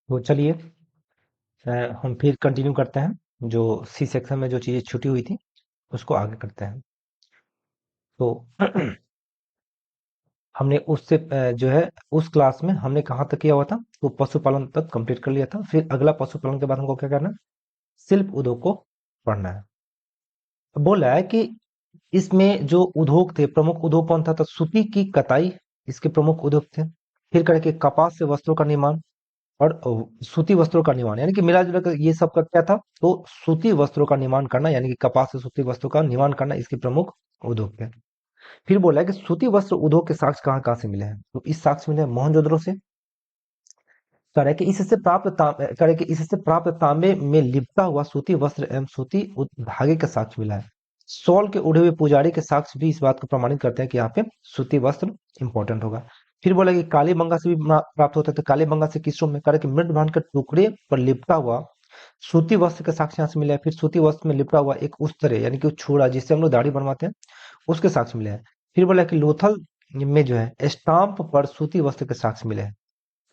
तो चलिए हम फिर कंटिन्यू करते हैं जो सी सेक्शन में जो चीजें छूटी हुई थी उसको आगे करते हैं। तो हमने उससे जो है उस क्लास में हमने कहाँ तक किया हुआ था, तो पशुपालन तक कंप्लीट कर लिया था। फिर अगला पशुपालन के बाद हमको क्या करना है, शिल्प उद्योग को पढ़ना है। तो बोल रहा है कि इसमें जो उद्योग थे, प्रमुख उद्योग कौन था, तो सूती की कताई इसके प्रमुख उद्योग थे। फिर करके कपास से वस्त्रों का निर्माण और सूती वस्त्रों का निर्माण, यानी कि मिला जुला कर ये सब का क्या था, तो सूती वस्त्रों का निर्माण करना, यानी कि कपास से सूती वस्त्रों का निर्माण करना इसके प्रमुख उद्योग थे। फिर बोला है कि सूती वस्त्र उद्योग के साक्ष्य कहाँ कहाँ से मिले हैं, तो इस साक्ष्य मिले हैं मोहनजोदड़ो से। करे कि इससे प्राप्त तांबे में लिपटा हुआ सूती वस्त्र एवं सूती धागे का साक्ष्य मिला है। सौल के उड़े हुए पुजारी के साक्ष्य भी इस बात को प्रमाणित करते हैं कि यहाँ पे सूती वस्त्र इंपॉर्टेंट होगा। फिर बोला कि काली बंगा से भी प्राप्त होता है, तो काली बंगा से किस रूप में, करे कि मृत भांड के टुकड़े पर लिपटा हुआ सूती वस्त्र का साक्ष्य यहाँ से मिला है। फिर सूती वस्त्र में लिपटा हुआ एक उस्तरे, यानी कि छूड़ा जिससे हम लोग दाढ़ी बनवाते हैं, उसके साक्ष्य मिले हैं। फिर बोला कि लोथल में जो है स्टाम्प पर सूती वस्त्र के साक्ष्य मिले हैं।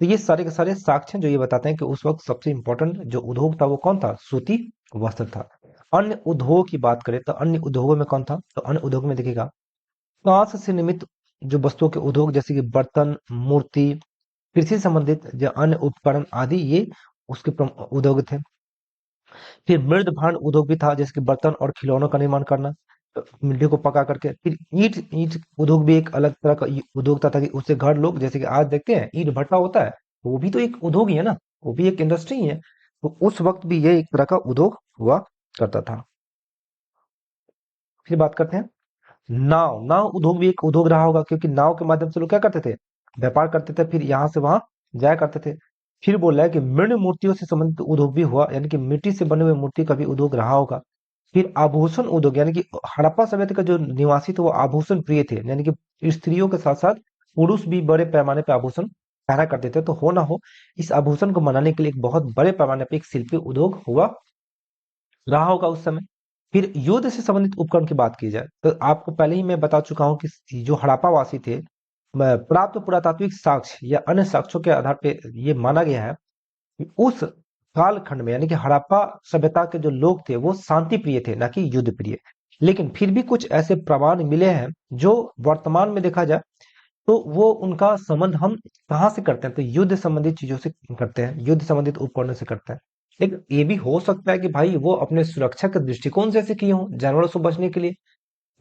तो ये सारे के सारे साक्ष्य हैं जो ये बताते हैं कि उस वक्त सबसे इंपॉर्टेंट जो उद्योग था वो कौन था, सूती वस्त्र था। अन्य उद्योग की बात करें तो अन्य उद्योगों में कौन था, तो अन्य उद्योग में देखिएगा कांस्य से निर्मित जो वस्तुओं के उद्योग, जैसे कि बर्तन, मूर्ति, कृषि संबंधित जो अन्य उपकरण आदि, ये उसके उद्योग थे। फिर मृद भांड उद्योग भी था, जैसे कि बर्तन और खिलौनों का निर्माण करना, मिट्टी को पका करके। फिर ईंट ईंट उद्योग भी एक अलग तरह का उद्योग था कि उससे घर लोग, जैसे कि आज देखते हैं ईंट भट्टा होता है, वो भी तो एक उद्योग ही है ना, वो भी एक इंडस्ट्री ही है। तो उस वक्त भी ये एक तरह का उद्योग हुआ करता था। फिर बात करते हैं नाव नाव उद्योग भी एक उद्योग रहा होगा, क्योंकि नाव के माध्यम से लोग क्या करते थे, व्यापार करते थे, फिर यहाँ से वहां जाया करते थे। फिर बोल रहा है कि मृण मूर्तियों से संबंधित उद्योग भी हुआ, यानी कि मिट्टी से बने हुए मूर्ति का भी उद्योग रहा होगा। फिर आभूषण उद्योग, यानी कि हड़प्पा सभ्यता का जो निवासी थे वो आभूषण प्रिय थे, यानी कि स्त्रियों के साथ साथ पुरुष भी बड़े पैमाने पे आभूषण पहना करते थे। तो हो ना हो, इस आभूषण को मनाने के लिए एक बहुत बड़े पैमाने पे एक शिल्पी उद्योग हुआ रहा होगा उस समय। फिर युद्ध से संबंधित उपकरण की बात की जाए तो आपको पहले ही मैं बता चुका हूं कि जो हड़प्पावासी थे, प्राप्त पुरातात्विक साक्ष्य या अन्य साक्ष्यों के आधार पे ये माना गया है कि उस कालखंड में, यानी कि हड़प्पा सभ्यता के जो लोग थे वो शांति प्रिय थे, ना कि युद्ध प्रिय। लेकिन फिर भी कुछ ऐसे प्रमाण मिले हैं जो वर्तमान में देखा जाए तो वो उनका संबंध हम कहाँ से करते हैं, तो युद्ध संबंधित चीजों से करते हैं, युद्ध संबंधित उपकरणों से करते हैं। लेकिन ये भी हो सकता है कि भाई वो अपने सुरक्षा के दृष्टिकोण से ऐसे किए हों, जानवरों से बचने के लिए।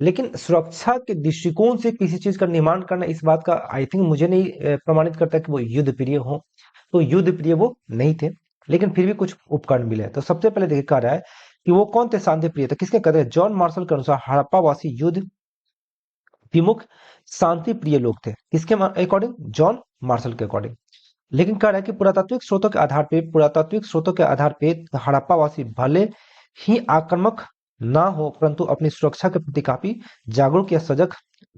लेकिन सुरक्षा के दृष्टिकोण से किसी चीज का निर्माण करना, इस बात का आई थिंक मुझे नहीं प्रमाणित करता कि वो युद्ध प्रिय हो। तो युद्ध प्रिय वो नहीं थे, लेकिन फिर भी कुछ उपकरण मिले। तो सबसे पहले देखिए कह रहा है कि वो कौन थे शांति प्रिय, तो किसके कहते हैं, जॉन मार्शल के अनुसार हड़प्पावासी युद्ध विमुख शांति प्रिय लोग थे। किसके अकॉर्डिंग, जॉन मार्शल के अकॉर्डिंग। लेकिन कह रहा है कि पुरातात्विक स्रोतों के आधार पे हड़प्पावासी भले ही आक्रामक ना हो, परंतु अपनी सुरक्षा के प्रति काफी जागरूक या सजग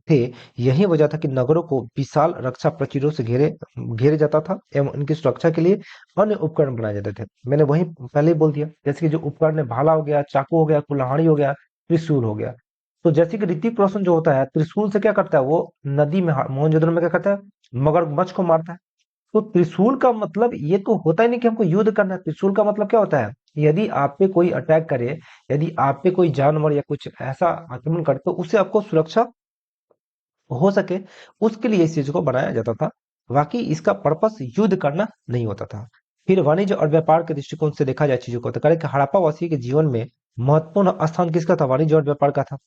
थे। यही वजह था कि नगरों को विशाल रक्षा प्राचीरों से घेरे घेरे जाता था एवं उनकी सुरक्षा के लिए अन्य उपकरण बनाए जाते थे। मैंने वही पहले ही बोल दिया, जैसे कि जो उपकरण है, भाला हो गया, चाकू हो गया, कुल्हाड़ी हो गया, त्रिशूल हो गया। तो जैसे कि ऋतिक रोशन जो होता है त्रिशूल से क्या करता है, वो नदी में मोहनजोदड़ो में क्या करता है, मगरमच्छ को मारता है। तो त्रिशूल का मतलब ये तो होता ही नहीं कि हमको युद्ध करना है। त्रिशूल का मतलब क्या होता है, यदि आप पे कोई अटैक करे, यदि आप पे कोई जानवर या कुछ ऐसा आक्रमण करे तो उससे आपको सुरक्षा हो सके, उसके लिए इस चीज को बनाया जाता था। बाकी इसका पर्पस युद्ध करना नहीं होता था। फिर वाणिज्य और व्यापार के दृष्टिकोण से देखा जाए चीजों को, तो करें कि हड़प्पा वासी के जीवन में महत्वपूर्ण स्थान किसका था, वाणिज्य और व्यापार का था।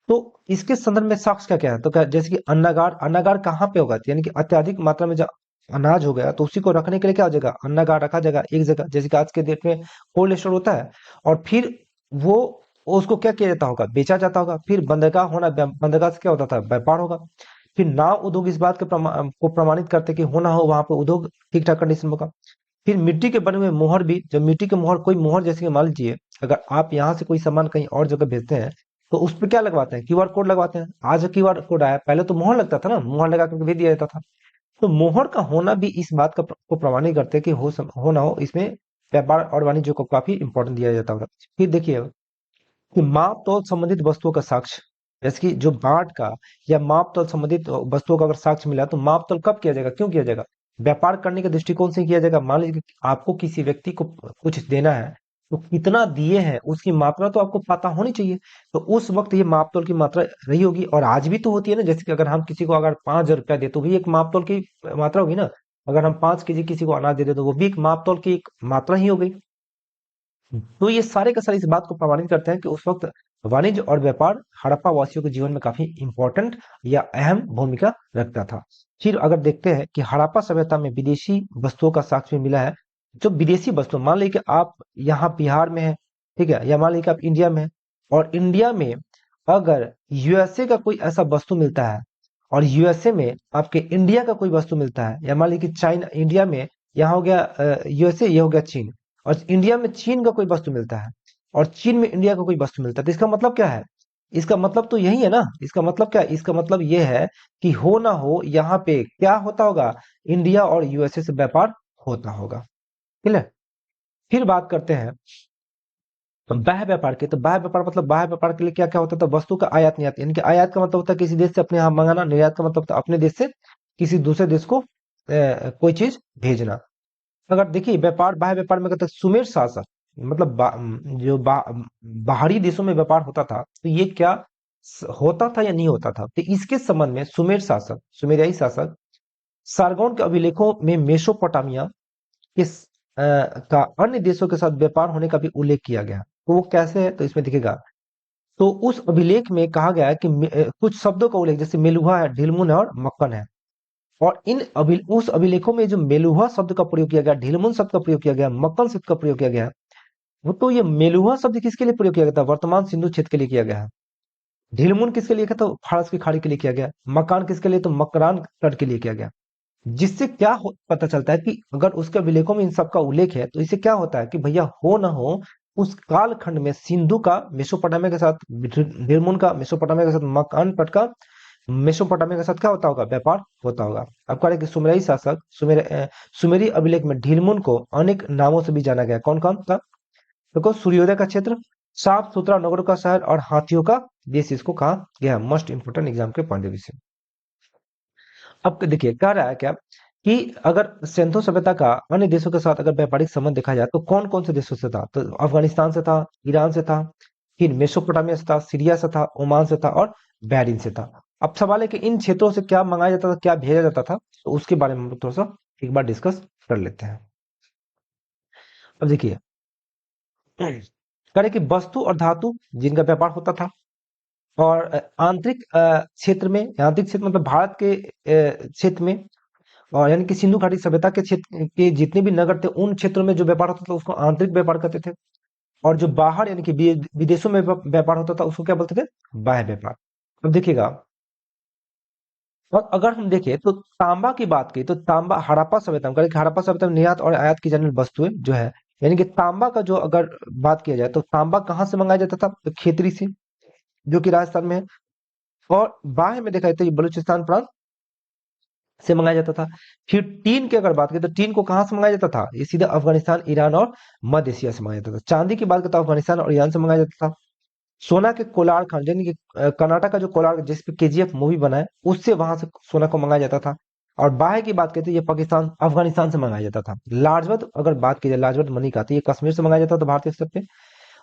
तो इसके संदर्भ में साक्ष्य क्या क्या है, तो क्या जैसे कि अन्नागार, अन्नागार कहाँ पे होगा, यानी कि अत्यधिक मात्रा में जब अनाज हो गया तो उसी को रखने के लिए क्या हो जाएगा, अन्नागार रखा जाएगा एक जगह, जैसे कि आज के डेट में कोल्ड स्टोर होता है। और फिर वो उसको क्या किया जाता होगा, बेचा जाता होगा। फिर बंदरगाह होना, बंदरगाह से क्या होता था, व्यापार होगा। फिर नाव उद्योग इस बात के को प्रमाणित करते कि होना हो वहां पे उद्योग ठीक ठाक कंडीशन में होगा। फिर मिट्टी के बने हुए मोहर भी, जब मिट्टी के मोहर, कोई मोहर जैसे कि मान लीजिए अगर आप यहाँ से कोई सामान कहीं और जगह भेजते हैं तो उस पर क्या लगवाते हैं, क्यूआर कोड लगवाते हैं। आज क्यूआर कोड आया, पहले तो मोहर लगता था ना, मोहर लगा करके भेज दिया जाता था। तो मोहर का होना भी इस बात का को प्रमाणित करते हैं कि हो ना हो, इसमें व्यापार और वाणिज्य को काफी इंपॉर्टेंट दिया जाता होगा। फिर देखिए कि माप तौल संबंधित वस्तुओं का साक्ष्य, जैसे कि जो बाट का या माप तौल संबंधित वस्तुओं का अगर साक्ष्य मिला तो माप तौल कब किया जाएगा, क्यों किया जाएगा, व्यापार करने के दृष्टिकोण से किया जाएगा। मान लीजिए कि आपको किसी व्यक्ति को कुछ देना है, तो कितना दिए हैं उसकी मात्रा तो आपको पता होनी चाहिए। तो उस वक्त ये मापतोल की मात्रा रही होगी, और आज भी तो होती है ना। जैसे कि अगर हम किसी को अगर 5,000 रुपया दे तो भी एक मापतोल की मात्रा होगी ना। अगर हम 5 केजी किसी को अनाज दे दे तो वो भी एक मापतोल की एक मात्रा ही हो गई। तो ये सारे का सारे इस बात को प्रमाणित करते हैं कि उस वक्त वाणिज्य और व्यापार हड़प्पा वासियों के जीवन में काफी इंपॉर्टेंट या अहम भूमिका रखता था। फिर अगर देखते हैं कि हड़प्पा सभ्यता में विदेशी वस्तुओं का साक्ष्य भी मिला है। जो विदेशी वस्तु, मान लीजिए कि आप यहाँ बिहार में है, ठीक है, या मान लीजिए कि आप इंडिया में है, और इंडिया में अगर यूएसए का कोई ऐसा वस्तु मिलता है, और यूएसए में आपके इंडिया का कोई वस्तु मिलता है, या मान लीजिए कि चाइना, इंडिया में यहाँ हो गया यूएसए, ये हो गया चीन, और इंडिया में चीन का कोई वस्तु मिलता है, और चीन में इंडिया का कोई वस्तु मिलता है, तो इसका मतलब क्या है? इसका मतलब तो यही है ना। इसका मतलब क्या है? इसका मतलब ये है कि हो ना हो यहाँ पे क्या होता होगा, इंडिया और यूएसए से व्यापार होता होगा। क्लियर। फिर बात करते हैं बाह्य व्यापार की। तो बाह्य व्यापार मतलब बाह्य व्यापार के लिए क्या क्या होता था? वस्तु का आयात निर्यात, यानी कि आयात का मतलब होता है किसी देश से अपने यहाँ मंगाना, निर्यात का मतलब होता है अपने देश से किसी दूसरे देश को कोई चीज भेजना। अगर देखिए व्यापार, बाह्य व्यापार में कहते हैं सुमेर शासक, मतलब बाहरी देशों में व्यापार होता था, तो ये क्या होता था या नहीं होता था? तो इसके संबंध में सुमेर शासक, सुमेरियाई शासक सारगोन के अभिलेखों में मेसोपोटामिया के का अन्य देशों के साथ व्यापार होने का भी उल्लेख किया गया। तो वो कैसे है? तो इसमें दिखेगा। तो उस अभिलेख में कहा गया है कि कुछ शब्दों का उल्लेख, जैसे मेलुहा है, ढिलमुन है और मक्कन है। और उस अभिलेखों में जो मेलुहा शब्द का प्रयोग किया गया, ढिलमुन शब्द का प्रयोग किया गया, मक्कन शब्द का प्रयोग किया गया, वो तो ये मेलुहा शब्द किसके लिए प्रयोग किया गया था? वर्तमान सिंधु क्षेत्र के लिए किया गया है। ढिलमुन किसके लिए किया? तो फारस की खाड़ी के लिए किया गया। मकान किसके लिए? तो मकरान तट के लिए किया गया। जिससे क्या पता चलता है कि अगर उसके अभिलेखों में इन सब का उल्लेख है, तो इससे क्या होता है कि भैया हो ना हो उस कालखंड में सिंधु का मेसोपोटामिया के साथ, ढिलमुन का मेसोपोटामिया के साथ, मकान तट का मेसोपोटामिया के साथ क्या होता होगा? व्यापार होता होगा। अब कह रहे हैं कि सुमेरियाई शासक सुमेरी अभिलेख में ढिलमुन को अनेक नामों से भी जाना गया। कौन कौन था? देखो, सूर्योदय का क्षेत्र, साफ सुथरा नगरों का शहर, और हाथियों का देश इसको कहा गया। मोस्ट इंपोर्टेंट एग्जाम के पॉइंट ऑफ व्यू से। अब देखिए कह रहा है क्या कि अगर सिंधु सभ्यता का अन्य देशों के साथ अगर व्यापारिक संबंध देखा जाए तो कौन कौन से देशों से था? तो अफगानिस्तान से था, ईरान से था, फिर मेसोपोटामिया से था, सीरिया से था, ओमान से था, और बहरीन से था। अब सवाल है कि इन क्षेत्रों से क्या मंगाया जाता था, क्या भेजा जाता था, तो उसके बारे में हम लोग थोड़ा सा एक बार डिस्कस कर लेते हैं। अब देखिए कह रहे कि वस्तु और धातु जिनका व्यापार होता था, और आंतरिक क्षेत्र में, आंतरिक क्षेत्र मतलब भारत के क्षेत्र में, और यानी कि सिंधु घाटी सभ्यता के क्षेत्र के जितने भी नगर थे उन क्षेत्रों में जो व्यापार होता था उसको आंतरिक व्यापार कहते थे। और जो बाहर यानी कि विदेशों में व्यापार होता था उसको क्या बोलते थे? बाह्य व्यापार। अब देखिएगा, और अगर हम देखें तो तांबा की बात की तो तांबा हड़प्पा सभ्यता में, हड़प्पा सभ्यता में निर्यात और आयात की जाने वाली वस्तुएं जो है, यानी कि तांबा का जो अगर बात किया जाए तो तांबा कहाँ से मंगाया जाता था? तो खेतरी से, जो कि राजस्थान में है। और बाह्य में देखा जाए तो ये बलूचिस्तान प्रांत से मंगाया जाता था। फिर टीन की अगर बात करें तो टीन को कहाँ से मंगाया जाता था? ये सीधा अफगानिस्तान, ईरान और मध्य एशिया से मंगाया जाता था। चांदी की बात करें तो अफगानिस्तान और ईरान से मंगाया जाता था। सोना के कोलार खन, यानी कि कर्नाटक का जो कोलार जिसपे केजीएफ मूवी बना है, उससे वहां से सोना को मंगाया जाता था। और बाह्य की बात करें तो ये पाकिस्तान, अफगानिस्तान से मंगाया जाता था। लाजवत अगर बात की जाए, लाजवत मनी का, तो ये कश्मीर से मंगाया जाता था भारतीय स्तर पे।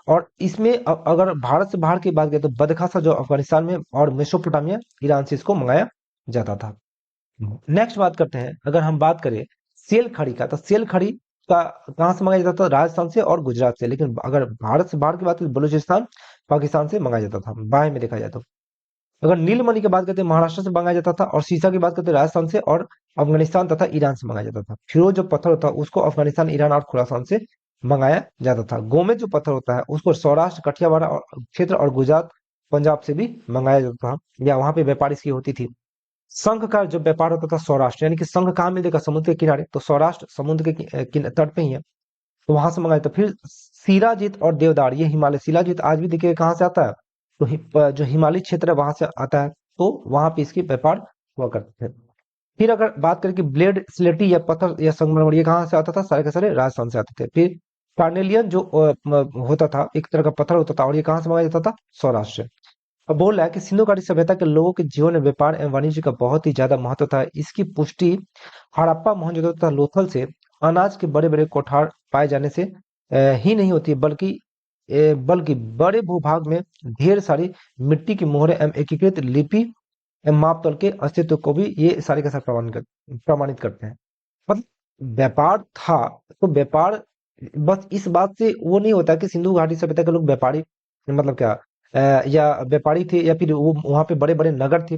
और इसमें अगर भारत से बाहर की बात करें तो बदखासा जो अफगानिस्तान में, और मेसोपोटामिया ईरान से इसको मंगाया जाता था। नेक्स्ट बात करते हैं, अगर हम बात करें सेल खड़ी का, तो सेल खड़ी का कहाँ से मंगाया जाता था? राजस्थान से और गुजरात से। लेकिन अगर भारत से बाहर की बात करें, बलूचिस्तान, पाकिस्तान से मंगाया जाता था बाय में देखा जाए तो। अगर नीलमणि की बात करते हैं, महाराष्ट्र से मंगाया जाता था। और सीसा की बात करते हैं, राजस्थान से और अफगानिस्तान तथा ईरान से मंगाया जाता था। फिरोज जो पत्थर होता है उसको अफगानिस्तान, ईरान और खुरासान से मंगाया जाता था। गोमेज जो पत्थर होता है उसको सौराष्ट्र, कठियावाड़ और क्षेत्र और गुजरात, पंजाब से भी मंगाया जाता था, या वहां पे व्यापार इसकी होती थी। संघ का जो व्यापार होता था सौराष्ट्र, यानी कि संघ कहाँ मिलेगा? समुद्र के किनारे, तो सौराष्ट्र समुद्र के तट पे ही है, तो वहां से मंगाया। तो फिर शिलाजीत और देवदार, ये हिमालय, शिलाजीत आज भी देखिए कहाँ से आता है? तो जो हिमालय क्षेत्र है वहां से आता है, तो वहां पे इसके व्यापार हुआ करते थे। फिर अगर बात करें कि ब्लेड, स्लेटी या पत्थर या संगमरमर, ये कहाँ से आता था? सारे के सारे राजस्थान से आते थे। फिर कार्नेलियन जो होता था, एक तरह का पत्थर होता था, और ये कहाँ से मंगाया जाता था? सौराष्ट्र से। अब बोल रहा है कि सिंधु घाटी सभ्यता के लोगों के जीवन में व्यापार एवं वाणिज्य का बहुत ही ज्यादा महत्व था। इसकी पुष्टि हड़प्पा, मोहनजोदड़ो तथा लोथल से अनाज के बड़े बड़े कोठार पाए जाने से ही नहीं होती है, बल्कि बड़े भूभाग में ढेर सारी मिट्टी की मोहरें एवं एकीकृत लिपि एवं मापतौल के अस्तित्व को भी ये सारे का सारे प्रमाणित करते हैं। मतलब व्यापार था, तो व्यापार बस इस बात से वो नहीं होता कि सिंधु घाटी सभ्यता के लोग व्यापारी, मतलब क्या, या व्यापारी थे, या फिर वो वहां पे बड़े बड़े नगर थे,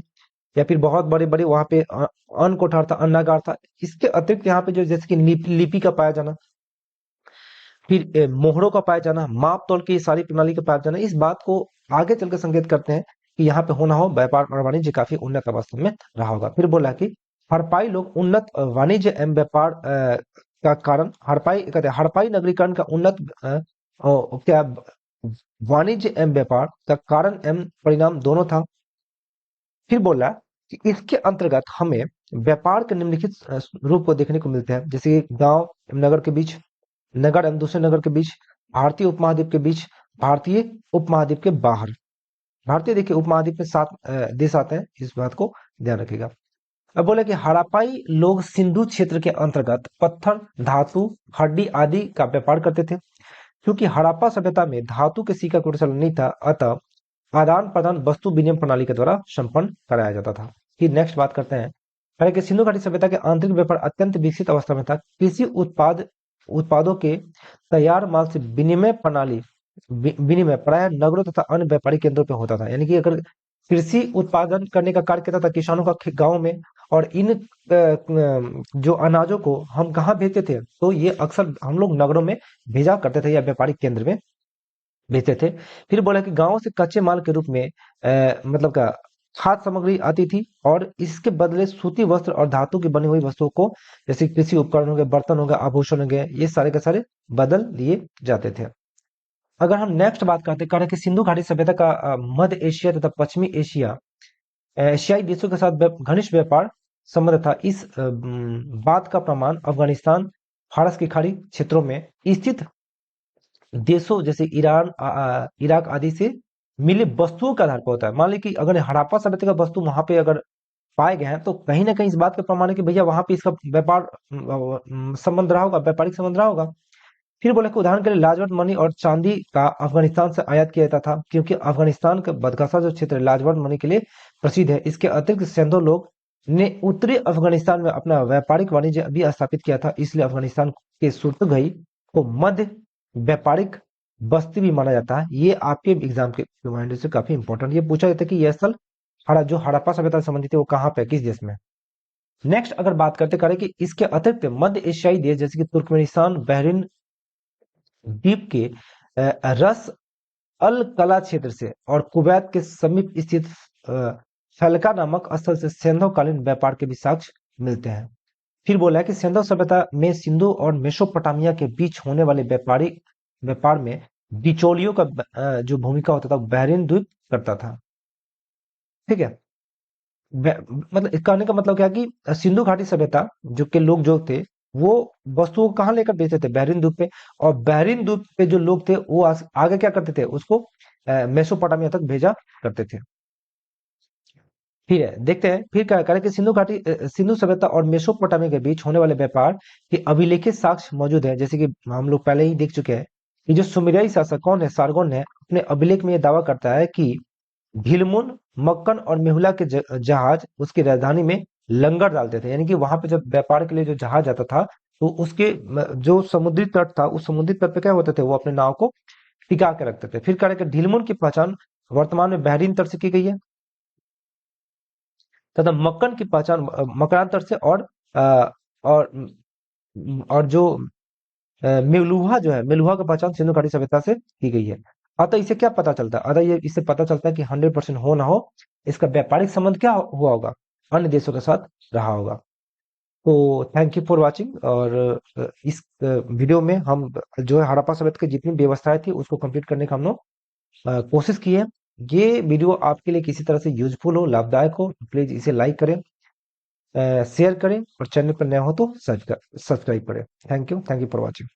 या फिर बहुत बड़े बड़े वहां पे अन्न कोठार था, अन्नागार था। इसके अतिरिक्त यहाँ पे जो जैसे कि लिपि का पाया जाना, फिर मोहरों का पाया जाना, माप तौल की सारी प्रणाली का पाया जाना, इस बात को आगे चलकर संकेत करते हैं कि यहाँ पे होना हो व्यापार और वाणिज्य काफी उन्नत अवस्था में रहा होगा। फिर बोला कि हड़प्पाई लोग उन्नत वाणिज्य एवं व्यापार का कारण, हड़प्पाई कहते हैं हड़प्पाई नगरीकरण का उन्नत क्या वाणिज्य एवं व्यापार का कारण एवं परिणाम दोनों था। फिर बोला कि इसके अंतर्गत हमें व्यापार के निम्नलिखित रूप को देखने को मिलते हैं, जैसे गांव एवं नगर के बीच, नगर एवं दूसरे नगर के बीच, भारतीय उपमहाद्वीप के बीच, भारतीय उपमहाद्वीप के बाहर। भारतीय देखिए उपमहाद्वीप में 7 देश आते हैं, इस बात को ध्यान रखिएगा। अब बोले कि हड़प्पाई लोग सिंधु क्षेत्र के अंतर्गत पत्थर, धातु, हड्डी आदि का व्यापार करते थे। क्योंकि हड़प्पा सभ्यता में धातु के सिक्का का प्रचलन नहीं था, अतः आदान प्रदान वस्तु विनिमय प्रणाली के द्वारा संपन्न कराया जाता था। फिर नेक्स्ट बात करते हैं, पहले कि सिंधु घाटी सभ्यता के आंतरिक व्यापार अत्यंत विकसित अवस्था में था। कृषि उत्पादों के तैयार माल से विनिमय प्राय नगरों तथा अन्य व्यापारिक केंद्रों पे होता था। यानी कि अगर कृषि उत्पादन करने का कार्य करता था किसानों का गांव में, और इन जो अनाजों को हम कहाँ भेजते थे, तो ये अक्सर हम लोग नगरों में भेजा करते थे या व्यापारिक केंद्र में भेजते थे। फिर बोला कि गांवों से कच्चे माल के रूप में मतलब का खाद्य सामग्री आती थी, और इसके बदले सूती वस्त्र और धातु की बनी हुई वस्तुओं को, जैसे कृषि उपकरण हो गए, बर्तन हो गए, आभूषण हो गए, ये सारे के सारे बदल दिए जाते थे। अगर हम नेक्स्ट बात करते करें कि सिंधु घाटी सभ्यता का मध्य एशिया तथा पश्चिमी एशियाई देशों के साथ घनिष्ठ व्यापार संबंध था। इस बात का प्रमाण अफगानिस्तान, फारस की खाड़ी क्षेत्रों में स्थित देशों जैसे ईरान, इराक आदि से मिले वस्तुओं के आधार पर होता है। मान लीजिए कि अगर हड़प्पा सभ्यता का वस्तु वहां पे अगर पाए गए हैं, तो कहीं ना कहीं इस बात का प्रमाण है कि भैया वहां पे इसका व्यापार संबंध रहा होगा, व्यापारिक संबंध रहा होगा। फिर बोले कि उदाहरण के लिए लाजवट मणि और चांदी का अफगानिस्तान से आयात किया जाता था, क्योंकि अफगानिस्तान का बदगासा जो क्षेत्र है लाजवट मणि के लिए प्रसिद्ध है। इसके अतिरिक्त सिंधु लोग ने उत्तरी अफगानिस्तान में अपना व्यापारिक वाणिज्य भी स्थापित किया था, इसलिए अफगानिस्तान के सुर्तगई को मध्य व्यापारिक बस्ती भी माना जाता है। ये आपके एग्जाम के रिमाइंडर से काफी इंपॉर्टेंट, ये पूछा जाता है कि यह स्थल जो हड़प्पा सभ्यता से संबंधित है वो कहाँ पे, किस देश में। नेक्स्ट अगर बात करते करें कि इसके अतिरिक्त मध्य एशियाई देश जैसे कि तुर्कमेनिस्तान, बहरीन द्वीप के रस अल कला क्षेत्र से और कुवैत के समीप स्थित फलका नामक स्थल से सिंधु कालीन व्यापार के भी साक्ष्य मिलते हैं। फिर बोला है कि सिंधु सभ्यता में सिंधु और मेसोपोटामिया के बीच होने वाले व्यापार में बिचौलियों का जो भूमिका होता था बहरीन द्वीप करता था। ठीक है, मतलब कहने का मतलब क्या है कि सिंधु घाटी सभ्यता जो के लोग जो थे, वो वस्तुओं को कहाँ लेकर बेचते थे, बहरीन द्वीप पे। और बहरीन द्वीप पे जो लोग थे वो आगे क्या करते थे, उसको मेसोपोटामिया तक भेजा करते थे। फिर देखते हैं, फिर क्या करें कि सिंधु सभ्यता और मेसोपोटामिया के बीच होने वाले व्यापार के अभिलेखित साक्ष्य मौजूद है। जैसे कि हम लोग पहले ही देख चुके हैं कि जो सुमेरियाई शासक कौन है, सारगोन है, अपने अभिलेख में यह दावा करता है कि भीलमुन, मक्कन और मेहुला के जहाज उसकी राजधानी में लंगर डालते थे। यानी कि वहां पे जब व्यापार के लिए जो जहाज आता था, तो उसके जो समुद्री तट था, उस समुद्री तट पे क्या होते थे, वो अपने नाव को टिका के रखते थे। फिर कह रहे कि ढिलमुन की पहचान वर्तमान में बहरीन तट से की गई है, तथा मक्कन की पहचान मकरान तट से, अ, और और जो मेलुहा जो है, मेलुहा का पहचान सिंधु घाटी सभ्यता से की गई है। अतः इसे क्या पता चलता है, अतः ये इससे पता चलता है कि 100% हो ना हो, इसका व्यापारिक संबंध क्या हुआ होगा, अन्य देशों के साथ रहा होगा। तो थैंक यू फॉर वाचिंग। और इस वीडियो में हम जो है हड़प्पा सभ्यता की जितनी व्यवस्थाएं थी उसको कंप्लीट करने का हम लोग कोशिश की है। ये वीडियो आपके लिए किसी तरह से यूजफुल हो, लाभदायक हो, प्लीज इसे लाइक करें, शेयर करें, और चैनल पर नया हो तो सब्सक्राइब करें। Thank you for watching.